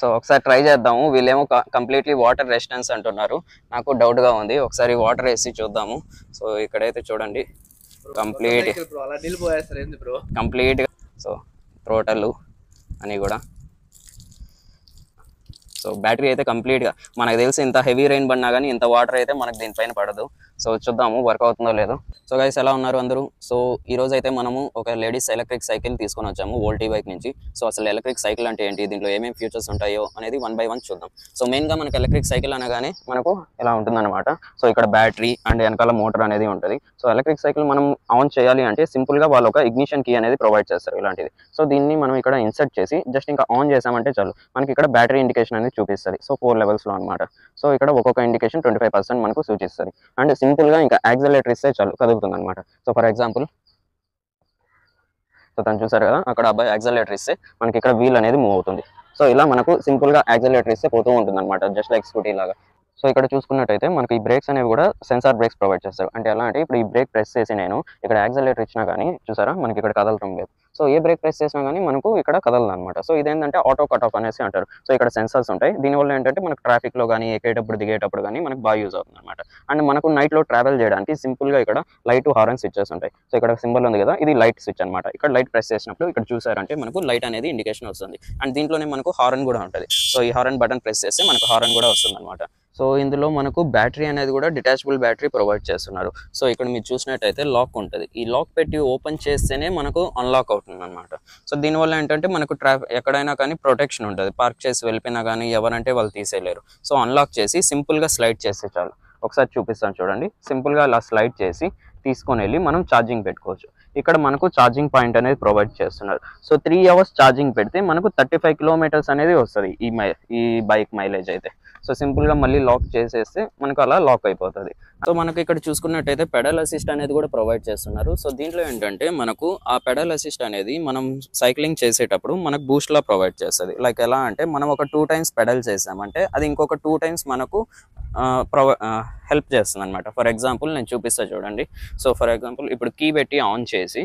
So ఒకసారి try చేద్దాము. వీళ్ళేమో కంప్లీట్లీ వాటర్ రెసిస్టెన్స్ అంటున్నారు. నాకు డౌట్ గా ఉంది. ఒకసారి వాటర్ వేసి చూద్దాము. సో ఇక్కడైతే చూడండి కంప్లీట్ కంప్లీట్ గా సో థ్రోటల్ అని కూడా. సో బ్యాటరీ అయితే కంప్లీట్గా మనకు తెలిసి ఇంత హెవీ రెయిన్ పడినా కానీ ఇంత వాటర్ అయితే మనకు దీనిపైన పడదు. సో చూద్దాము వర్క్ అవుతుందో లేదో. సో గైస్ ఎలా ఉన్నారు అందరూ? సో ఈ రోజు అయితే మనము ఒక లేడీస్ ఎలక్ట్రిక్ సైకిల్ తీసుకొని వచ్చాము వోల్టీ బైక్ నుంచి. సో అసలు ఎలక్ట్రిక్ సైకిల్ అంటే ఏంటి, దీంట్లో ఏమేమి ఫీచర్స్ ఉంటాయో అనేది 1 by 1 చూద్దాం. సో మెయిన్గా మనకి ఎలక్ట్రిక్ సైకిల్ అనగానే మనకు ఎలా ఉంటుందన్నమాట. సో ఇక్కడ బ్యాటరీ అండ్ వెనకాల మోటార్ అనేది ఉంటుంది. సో ఎలక్ట్రిక్ సైకిల్ మనం ఆన్ చేయాలి అంటే సింపుల్గా వాళ్ళు ఒక ఇగ్నిషన్ కీ అనేది ప్రొవైడ్ చేస్తారు ఇలాంటిది. సో దీన్ని మనం ఇక్కడ ఇన్సర్ట్ చేసి జస్ట్ ఇంకా ఆన్ చేసామంటే చాలు మనకి ఇక్కడ బ్యాటరీ ఇండికేషన్ అనేది చూపిస్తుంది. సో 4 levelsలో అనమాట. సో ఇక్కడ ఒక్కొక్క ఇండికేషన్ 25% మనకు సూచిస్తుంది. అండ్ సింపుల్గా ఇంకా యాక్సిలరేటర్ ఇస్తే చాలు కదులుతుంది అనమాట. సో ఫర్ ఎగ్జాంపుల్ సో తను చూసారు కదా అక్కడ అబ్బాయి యాక్సిలరేటర్ ఇస్తే మనకి ఇక్కడ వీల్ అనేది మూవ్ అవుతుంది. సో ఇలా మనకు సింపుల్గా యాక్సిలరేటర్ ఇస్తే పోతూ ఉంటుంది అనమాట, జస్ట్ లైక్ స్కూటీ లాగా. సో ఇక్కడ చూసుకున్నట్టయితే మనకి ఈ బ్రేక్స్ అనేవి కూడా సెన్సార్ బ్రేక్స్ ప్రొవైడ్ చేస్తారు. అంటే ఎలా అంటే ఇప్పుడు ఈ బ్రేక్ ప్రెస్ చేసి నేను ఇక్కడ యాక్సిలరేటర్ ఇచ్చినా కానీ చూసారా మనకి ఇక్కడ కదలటం లేదు. సో ఏ బ్రేక్ ప్రెస్ చేసినా కానీ మనకు ఇక్కడ కదలదు అనమాట. సో ఇదేంటంటే ఆటో కట్ ఆఫ్ అనేసి అంటారు. సో ఇక్కడ సెన్సార్స్ ఉంటాయి. దీనివల్ల ఏంటంటే మనకు ట్రాఫిక్లో కానీ ఎక్కేటప్పుడు దిగేటప్పుడు కానీ మనకు బాగా యూజ్ అవుతుంది అనమాట. అండ్ మనకు నైట్లో ట్రావెల్ చేయడానికి సింపుల్గా ఇక్కడ లైట్ హారన్ స్విచ్చెస్ ఉంటాయి. సో ఇక్కడ సింబల్ ఉంది కదా, ఇది లైట్ స్విచ్ అనమాట. ఇక్కడ లైట్ ప్రెస్ చేసినప్పుడు ఇక్కడ చూసారంటే మనకు లైట్ అనేది ఇండికేషన్ వస్తుంది. అండ్ దీంట్లోనే మనకు హారన్ కూడా ఉంటుంది. సో ఈ హారన్ బటన్ ప్రెస్ చేస్తే మనకు హారన్ కూడా వస్తుంది అనమాట. సో ఇందులో మనకు బ్యాటరీ అనేది కూడా డిటాచబుల్ బ్యాటరీ ప్రొవైడ్ చేస్తున్నారు. సో ఇక్కడ మీరు చూసినట్టయితే లాక్ ఉంటుంది. ఈ లాక్ పెట్టి ఓపెన్ చేస్తేనే మనకు అన్లాక్ అవుతుంది అనమాట. సో దీనివల్ల ఏంటంటే మనకు ఎక్కడైనా కానీ ప్రొటెక్షన్ ఉంటుంది. పార్క్ చేసి వెళ్ళిపోయినా కానీ ఎవరంటే వాళ్ళు తీసేయలేరు. సో అన్లాక్ చేసి సింపుల్గా స్లైడ్ చేస్తే చాలు. ఒకసారి చూపిస్తాను చూడండి. సింపుల్గా అలా స్లైడ్ చేసి తీసుకొని వెళ్ళి మనం ఛార్జింగ్ పెట్టుకోవచ్చు. ఇక్కడ మనకు ఛార్జింగ్ పాయింట్ అనేది ప్రొవైడ్ చేస్తున్నారు. సో 3 hours ఛార్జింగ్ పెడితే మనకు 35 kilometers అనేది వస్తుంది ఈ బైక్ మైలేజ్ అయితే. సో సింపుల్గా మళ్ళీ లాక్ చేసేస్తే మనకు అలా లాక్ అయిపోతుంది. సో మనకి ఇక్కడ చూసుకున్నట్టయితే పెడల్ అసిస్ట్ అనేది కూడా ప్రొవైడ్ చేస్తున్నారు. సో దీంట్లో ఏంటంటే మనకు ఆ పెడల్ అసిస్ట్ అనేది మనం సైక్లింగ్ చేసేటప్పుడు మనకు బూస్ట్లా ప్రొవైడ్ చేస్తుంది. లైక్ ఎలా అంటే మనం ఒక 2 times పెడల్ చేసామంటే అది ఇంకొక 2 times మనకు హెల్ప్ చేస్తుంది అనమాట. ఫర్ ఎగ్జాంపుల్ నేను చూపిస్తా చూడండి. సో ఫర్ ఎగ్జాంపుల్ ఇప్పుడు కీ పెట్టి ఆన్ చేసి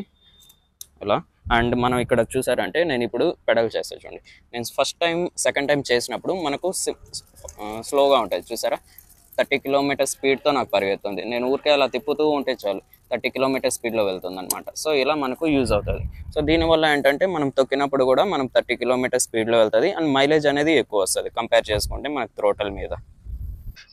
ఇలా అండ్ మనం ఇక్కడ చూసారంటే నేను ఇప్పుడు పెడల్ చేస్తాను చూడండి. నేను ఫస్ట్ టైం సెకండ్ టైం చేసినప్పుడు మనకు స్లోగా ఉంటుంది చూసారా. 30 kilometers స్పీడ్తో నాకు పరిగెత్తుంది. నేను ఊరికే అలా తిప్పుతూ ఉంటే చాలు 30 kilometers స్పీడ్లో వెళ్తుంది అనమాట. సో ఇలా మనకు యూజ్ అవుతుంది. సో దీనివల్ల ఏంటంటే మనం తొక్కినప్పుడు కూడా మనం 30 kilometers స్పీడ్లో వెళ్తుంది. అండ్ మైలేజ్ అనేది ఎక్కువ వస్తుంది కంపేర్ చేసుకుంటే మనకు థ్రోటల్ మీద.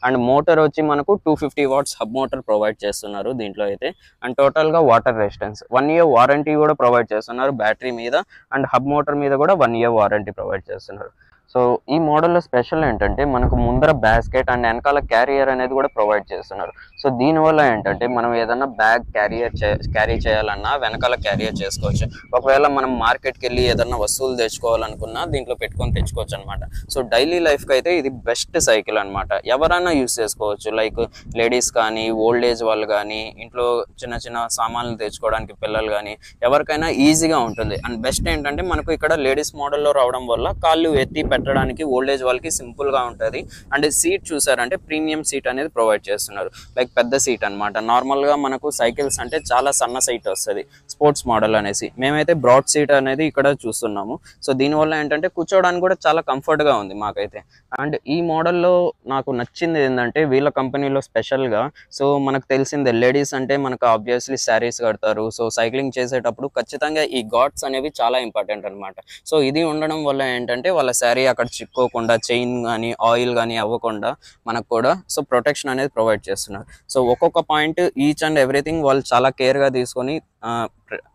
అండ్ మోటార్ వచ్చి మనకు 250 watts హబ్ మోటార్ ప్రొవైడ్ చేస్తున్నారు దీంట్లో అయితే. అండ్ టోటల్గా వాటర్ రెసిస్టెన్స్ 1 year వారంటీ కూడా ప్రొవైడ్ చేస్తున్నారు బ్యాటరీ మీద. అండ్ హబ్ మోటార్ మీద కూడా 1 year వారంటీ ప్రొవైడ్ చేస్తున్నారు. సో ఈ మోడల్లో స్పెషల్ ఏంటంటే మనకు ముందర బాస్కెట్ అండ్ వెనకాల క్యారియర్ అనేది కూడా ప్రొవైడ్ చేస్తున్నారు. సో దీనివల్ల ఏంటంటే మనం ఏదైనా బ్యాగ్ క్యారీ చేయాలన్నా వెనకాల క్యారియర్ చేసుకోవచ్చు. ఒకవేళ మనం మార్కెట్కి వెళ్ళి ఏదైనా వస్తువులు తెచ్చుకోవాలనుకున్నా దీంట్లో పెట్టుకొని తెచ్చుకోవచ్చు అనమాట. సో డైలీ లైఫ్కి అయితే ఇది బెస్ట్ సైకిల్ అనమాట. ఎవరైనా యూస్ చేసుకోవచ్చు. లైక్ లేడీస్ కానీ ఓల్డ్ ఏజ్ వాళ్ళు కానీ ఇంట్లో చిన్న చిన్న సామాన్లు తెచ్చుకోవడానికి పిల్లలు కానీ ఎవరికైనా ఈజీగా ఉంటుంది. అండ్ బెస్ట్ ఏంటంటే మనకు ఇక్కడ లేడీస్ మోడల్లో రావడం వల్ల కాళ్ళు ఎత్తి పెట్టడానికి ఓల్డ్ ఏజ్ వాళ్ళకి సింపుల్గా ఉంటుంది. అండ్ సీట్ చూసారంటే ప్రీమియం సీట్ అనేది ప్రొవైడ్ చేస్తున్నారు. లైక్ పెద్ద సీట్ అనమాట. నార్మల్గా మనకు సైకిల్స్ అంటే చాలా సన్న సీట్ వస్తుంది స్పోర్ట్స్ మోడల్ అనేసి. మేమైతే బ్రాడ్ సీట్ అనేది ఇక్కడ చూస్తున్నాము. సో దీనివల్ల ఏంటంటే కూర్చోవడానికి కూడా చాలా కంఫర్ట్గా ఉంది మాకైతే. అండ్ ఈ మోడల్లో నాకు నచ్చింది ఏంటంటే వీళ్ళ కంపెనీలో స్పెషల్గా సో మనకు తెలిసిందే లేడీస్ అంటే మనకు ఆబ్వియస్లీ శారీస్ కడతారు. సో సైక్లింగ్ చేసేటప్పుడు ఖచ్చితంగా ఈ గార్డ్స్ అనేవి చాలా ఇంపార్టెంట్ అనమాట. సో ఇది ఉండడం వల్ల ఏంటంటే వాళ్ళ శారీ అక్కడ చిక్కోకుండా చైన్ కానీ ఆయిల్ కానీ అవ్వకుండా మనకు కూడా సో ప్రొటెక్షన్ అనేది ప్రొవైడ్ చేస్తున్నారు. సో ఒక్కొక్క పాయింట్ ఈచ్ అండ్ ఎవ్రీథింగ్ వాళ్ళు చాలా కేర్గా తీసుకొని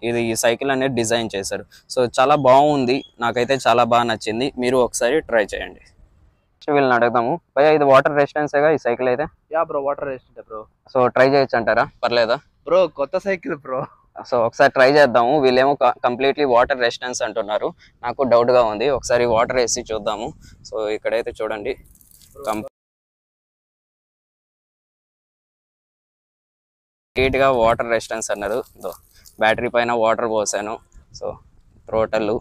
ఇది ఈ సైకిల్ అనేది డిజైన్ చేశారు. సో చాలా బాగుంది, నాకైతే చాలా బాగా నచ్చింది. మీరు ఒకసారి ట్రై చేయండి. వీళ్ళని అడుగుదాము. భయ్యా ఇది వాటర్ రెసిస్టెన్సేగా ఈ సైకిల్ అయితే? Yeah bro, water resistant bro. So try చేయొచ్చు అంటారా? పర్లేదా బ్రో కొత్త సైకిల్ బ్రో. సో ఒకసారి ట్రై చేద్దాము. వీళ్ళేమో కంప్లీట్లీ వాటర్ రెసిస్టెన్స్ అంటున్నారు. నాకు డౌట్గా ఉంది. ఒకసారి వాటర్ వేసి చూద్దాము. సో ఇక్కడైతే చూడండి కంప్లీట్గా వాటర్ రెసిస్టెన్స్ అన్నారు. బ్యాటరీ పైన వాటర్ పోసాను. సో థ్రోటల్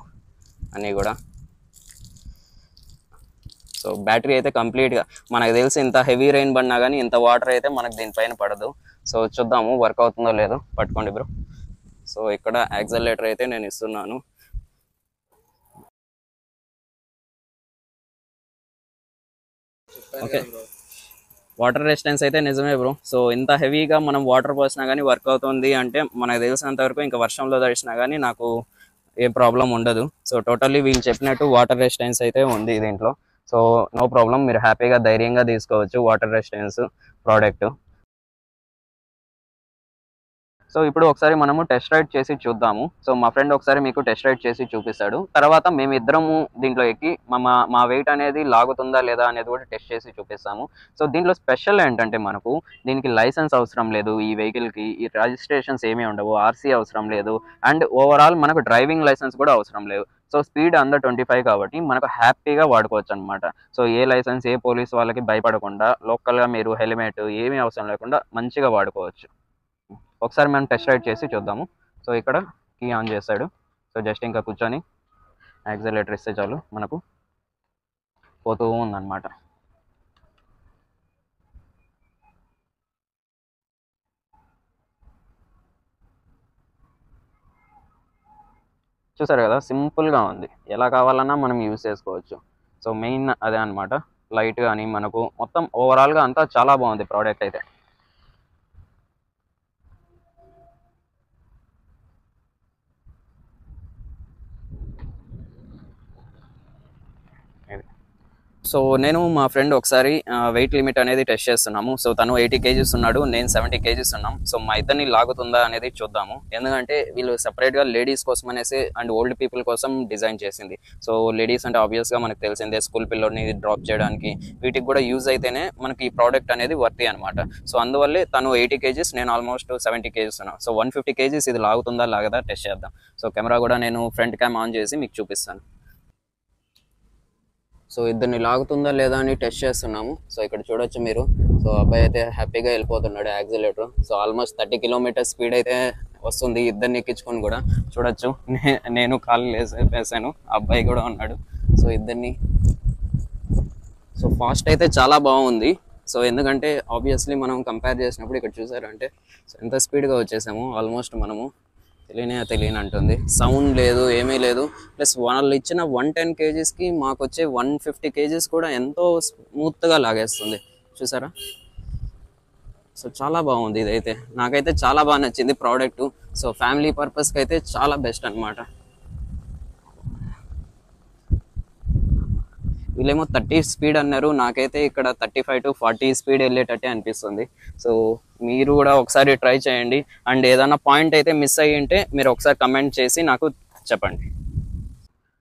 అన్నీ కూడా. సో బ్యాటరీ అయితే కంప్లీట్గా మనకు తెలిసి ఇంత హెవీ రెయిన్ పడినా కానీ ఇంత వాటర్ అయితే మనకు దీనిపైన పడదు. సో చూద్దాము వర్క్ అవుతుందో లేదో. పట్టుకోండి బ్రో. సో ఇక్కడ యాక్సిలరేటర్ అయితే నేను ఇస్తున్నాను. ఓకే, వాటర్ రెసిస్టెన్స్ అయితే నిజమే బ్రో. సో ఇంత హెవీగా మనం వాటర్ పోసినా కానీ వర్క్ అవుతుంది అంటే మనకు తెలిసినంత వరకు ఇంకా వర్షంలో తడిసినా కానీ నాకు ఏ ప్రాబ్లం ఉండదు. సో టోటల్లీ వీళ్ళు చెప్పినట్టు వాటర్ రెసిస్టెన్స్ అయితే ఉంది దీంట్లో. సో నో ప్రాబ్లం, మీరు హ్యాపీగా ధైర్యంగా తీసుకోవచ్చు వాటర్ రెసిస్టెన్స్ ప్రోడక్ట్. సో ఇప్పుడు ఒకసారి మనము టెస్ట్ రైడ్ చేసి చూద్దాము. సో మా ఫ్రెండ్ ఒకసారి మీకు టెస్ట్ రైడ్ చేసి చూపిస్తాడు. తర్వాత మేమిద్దరము దీంట్లో ఎక్కి మా వెయిట్ అనేది లాగుతుందా లేదా అనేది కూడా టెస్ట్ చేసి చూపిస్తాము. సో దీంట్లో స్పెషల్ ఏంటంటే మనకు దీనికి లైసెన్స్ అవసరం లేదు, ఈ వెహికల్కి ఈ రిజిస్ట్రేషన్స్ ఏమీ ఉండవు, ఆర్సీ అవసరం లేదు, అండ్ ఓవరాల్ మనకు డ్రైవింగ్ లైసెన్స్ కూడా అవసరం లేదు. సో స్పీడ్ అండర్ 25 కాబట్టి మనకు హ్యాపీగా వాడుకోవచ్చు అనమాట. సో ఏ లైసెన్స్ ఏ పోలీస్ వాళ్ళకి భయపడకుండా లోకల్గా మీరు హెల్మెట్ ఏమీ అవసరం లేకుండా మంచిగా వాడుకోవచ్చు. ఒకసారి మనం టెస్ట్ రైడ్ చేసి చూద్దాము. సో ఇక్కడ కీ ఆన్ చేస్తాడు. సో జస్ట్ ఇంకా కూర్చొని యాక్సిలరేటర్ ఇస్తే చాలు మనకు పోతూ ఉందన్నమాట. చూసారు కదా, సింపుల్గా ఉంది. ఎలా కావాలన్నా మనం యూజ్ చేసుకోవచ్చు. సో మెయిన్ అదే అనమాట. లైట్ కానీ మనకు మొత్తం ఓవరాల్గా అంతా చాలా బాగుంది ప్రోడక్ట్ అయితే. సో నేను మా ఫ్రెండ్ ఒకసారి వెయిట్ లిమిట్ అనేది టెస్ట్ చేస్తున్నాము. సో తను 80 kgs ఉన్నాడు, నేను 70 kgs ఉన్నాం. సో మా ఇద్దరిని లాగుతుందా అనేది చూద్దాము. ఎందుకంటే వీళ్ళు సెపరేట్గా లేడీస్ కోసం అనేసి అండ్ ఓల్డ్ పీపుల్ కోసం డిజైన్ చేసింది. సో లేడీస్ అంటే ఆబ్వియస్గా మనకు తెలిసిందే, స్కూల్ పిల్లల్ని డ్రాప్ చేయడానికి వీటికి కూడా యూజ్ అయితేనే మనకి ఈ ప్రోడక్ట్ అనేది వర్తి అనమాట. సో అందువల్లే తను 80 kgs, నేను ఆల్మోస్ట్ 70 kgs ఉన్నాను. సో 150 kgs ఇది లాగుతుందా లాగదా టెస్ట్ చేద్దాం. సో కెమెరా కూడా నేను ఫ్రంట్ క్యామ్ ఆన్ చేసి మీకు చూపిస్తాను. సో ఇద్దరిని లాగుతుందా లేదా అని టెస్ట్ చేస్తున్నాము. సో ఇక్కడ చూడొచ్చు మీరు. సో అబ్బాయి అయితే హ్యాపీగా వెళ్ళిపోతున్నాడు accelerator. So almost 30 km speed అయితే వస్తుంది ఇద్దరిని ఎక్కించుకొని కూడా. చూడొచ్చు నేను కాళ్ళు వేసాను, అబ్బాయి కూడా ఉన్నాడు. సో ఇద్దరిని సో ఫాస్ట్ అయితే చాలా బాగుంది. సో ఎందుకంటే ఆబ్వియస్లీ మనం కంపేర్ చేసినప్పుడు ఇక్కడ చూసారంటే సో ఎంత స్పీడ్గా వచ్చేసాము. ఆల్మోస్ట్ మనము తెలియని అంటుంది, సౌండ్ లేదు ఏమీ లేదు. ప్లస్ వాళ్ళు ఇచ్చిన 110 kgsకి మాకు వచ్చే 150 kgs కూడా ఎంతో స్మూత్గా లాగేస్తుంది. చూసారా? సో చాలా బాగుంది ఇదైతే, నాకైతే చాలా బాగా నచ్చింది ప్రోడక్ట్. సో ఫ్యామిలీ పర్పస్కి అయితే చాలా బెస్ట్ అనమాట. వీళ్ళేమో 30 స్పీడ్ అన్నారు, నాకైతే ఇక్కడ 35 to 40 స్పీడ్ వెళ్ళేటట్టే అనిపిస్తుంది. సో మీరు కూడా ఒకసారి ట్రై చేయండి. అండ్ ఏదైనా పాయింట్ అయితే మిస్ అయ్యి ఉంటే మీరు ఒకసారి కమెంట్ చేసి నాకు చెప్పండి.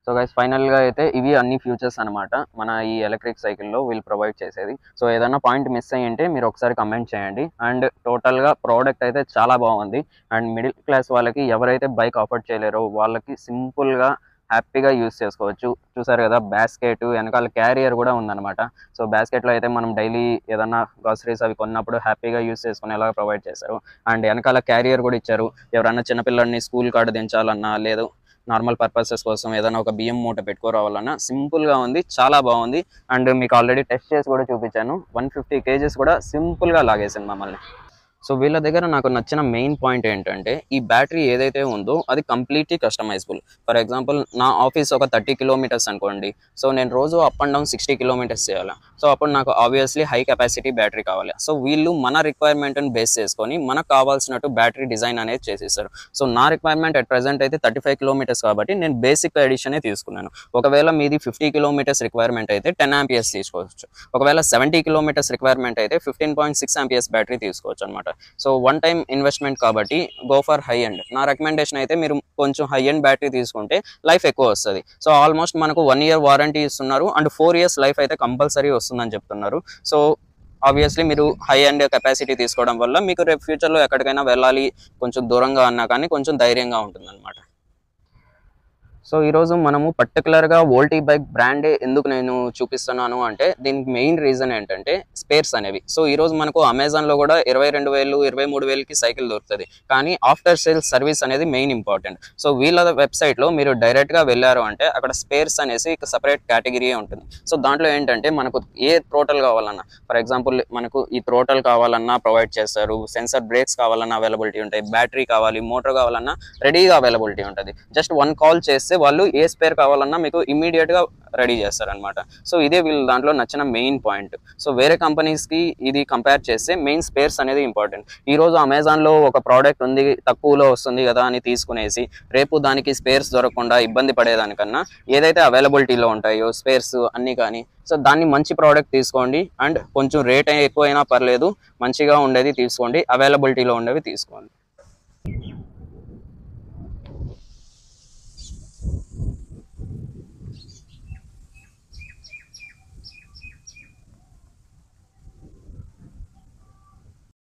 సో గైస్ ఫైనల్గా అయితే ఇవి అన్ని ఫ్యూచర్స్ అనమాట మన ఈ ఎలక్ట్రిక్ సైకిల్లో వీళ్ళు ప్రొవైడ్ చేసేది. సో ఏదైనా పాయింట్ మిస్ అయ్యి ఉంటే మీరు ఒకసారి కమెంట్ చేయండి. అండ్ టోటల్గా ప్రోడక్ట్ అయితే చాలా బాగుంది. అండ్ మిడిల్ క్లాస్ వాళ్ళకి ఎవరైతే బైక్ అఫోర్డ్ చేయలేరో వాళ్ళకి సింపుల్గా హ్యాపీగా యూస్ చేసుకోవచ్చు. చూసారు కదా, బాస్కెట్ వెనకాల క్యారియర్ కూడా ఉందన్నమాట. సో బాస్కెట్లో అయితే మనం డైలీ ఏదన్నా గ్రాసరీస్ అవి కొన్నప్పుడు హ్యాపీగా యూస్ చేసుకునేలాగా ప్రొవైడ్ చేశారు. అండ్ వెనకాల క్యారియర్ కూడా ఇచ్చారు. ఎవరన్నా చిన్నపిల్లల్ని స్కూల్ కాడ దించాలన్నా లేదు నార్మల్ పర్పసెస్ కోసం ఏదైనా ఒక బియ్యం మూట పెట్టుకోరావాలన్నా సింపుల్గా ఉంది, చాలా బాగుంది. అండ్ మీకు ఆల్రెడీ టెస్ట్ చేసి కూడా చూపించాను. 150 kgs కూడా సింపుల్గా లాగేసింది మమ్మల్ని. సో వీళ్ళ దగ్గర నాకు నచ్చిన మెయిన్ పాయింట్ ఏంటంటే ఈ బ్యాటరీ ఏదైతే ఉందో అది కంప్లీట్లీ కస్టమైజబుల్. ఫర్ ఎగ్జాంపుల్ నా ఆఫీస్ ఒక 30 km అనుకోండి. సో నేను రోజు అప్ అండ్ డౌన్ 60 km చేయాలి. సో అప్పుడు నాకు ఆబ్వియస్లీ హై కెపాసిటీ బ్యాటరీ కావాలి. సో వీళ్ళు మన రిక్వైర్మెంట్ని బేస్ చేసుకొని మనకు కావాల్సినట్టు బ్యాటరీ డిజైన్ అనేది చేసేస్తారు. సో నా రిక్వైర్మెంట్ అట్ ప్రెజెంట్ అయితే 35 km కాబట్టి నేను బేసిక్ ఎడిషనే తీసుకున్నాను. ఒకవేళ మీది 50 km రిక్వైర్మెంట్ అయితే 10 amps తీసుకోవచ్చు. ఒకవేళ 70 km రిక్వైర్మెంట్ అయితే 15.6 amps బ్యాటరీ తీసుకోవచ్చు అనమాట. సో వన్ టైం ఇన్వెస్ట్మెంట్ కాబట్టి గో ఫర్ హై ఎండ్. నా రికమెండేషన్ అయితే మీరు కొంచెం హై ఎండ్ బ్యాటరీ తీసుకుంటే లైఫ్ ఎక్కువ వస్తుంది. సో ఆల్మోస్ట్ మనకు 1 year వారంటీ ఇస్తున్నారు అండ్ 4 years లైఫ్ అయితే కంపల్సరీ వస్తుందని చెప్తున్నారు. సో ఆబ్వియస్లీ మీరు హై ఎండ్ కెపాసిటీ తీసుకోవడం వల్ల మీకు రేపు ఫ్యూచర్లో ఎక్కడికైనా వెళ్ళాలి కొంచెం దూరంగా అన్నా కానీ కొంచెం ధైర్యంగా ఉంటుంది అనమాట. సో ఈరోజు మనము పర్టికులర్గా వోల్టీ బైక్ బ్రాండే ఎందుకు నేను చూపిస్తున్నాను అంటే దీనికి మెయిన్ రీజన్ ఏంటంటే స్పేర్స్ అనేవి. సో ఈరోజు మనకు అమెజాన్లో కూడా 22,000 23,000కి సైకిల్ దొరుకుతుంది. కానీ ఆఫ్టర్ సేల్స్ సర్వీస్ అనేది మెయిన్ ఇంపార్టెంట్. సో వీళ్ళ వెబ్సైట్లో మీరు డైరెక్ట్గా వెళ్ళారు అంటే అక్కడ స్పేర్స్ అనేసి సపరేట్ కేటగిరీ ఉంటుంది. సో దాంట్లో ఏంటంటే మనకు ఏ థ్రోటల్ కావాలన్నా, ఫర్ ఎగ్జాంపుల్ మనకు ఈ థ్రోటల్ కావాలన్నా ప్రొవైడ్ చేస్తారు, సెన్సర్ బ్రేక్స్ కావాలన్నా అవైలబిలిటీ ఉంటాయి, బ్యాటరీ కావాలి, మోటార్ కావాలన్నా రెడీగా అవైలబిలిటీ ఉంటుంది. జస్ట్ 1 call చేస్తే వాళ్ళు ఏ స్పేర్ కావాలన్నా మీకు ఇమ్మీడియట్గా రెడీ చేస్తారనమాట. సో ఇదే వీళ్ళు దాంట్లో నచ్చిన మెయిన్ పాయింట్. సో వేరే కంపెనీస్కి ఇది కంపేర్ చేస్తే మెయిన్ స్పేర్స్ అనేది ఇంపార్టెంట్. ఈరోజు అమెజాన్లో ఒక ప్రోడక్ట్ ఉంది, తక్కువలో వస్తుంది కదా అని తీసుకునేసి రేపు దానికి స్పేర్స్ దొరకకుండా ఇబ్బంది పడేదానికన్నా ఏదైతే అవైలబిలిటీలో ఉంటాయో స్పేర్స్ అన్నీ కానీ, సో దాన్ని మంచి ప్రోడక్ట్ తీసుకోండి. అండ్ కొంచెం రేట్ ఎక్కువైనా పర్లేదు, మంచిగా ఉండేది తీసుకోండి, అవైలబిలిటీలో ఉండేవి తీసుకోండి.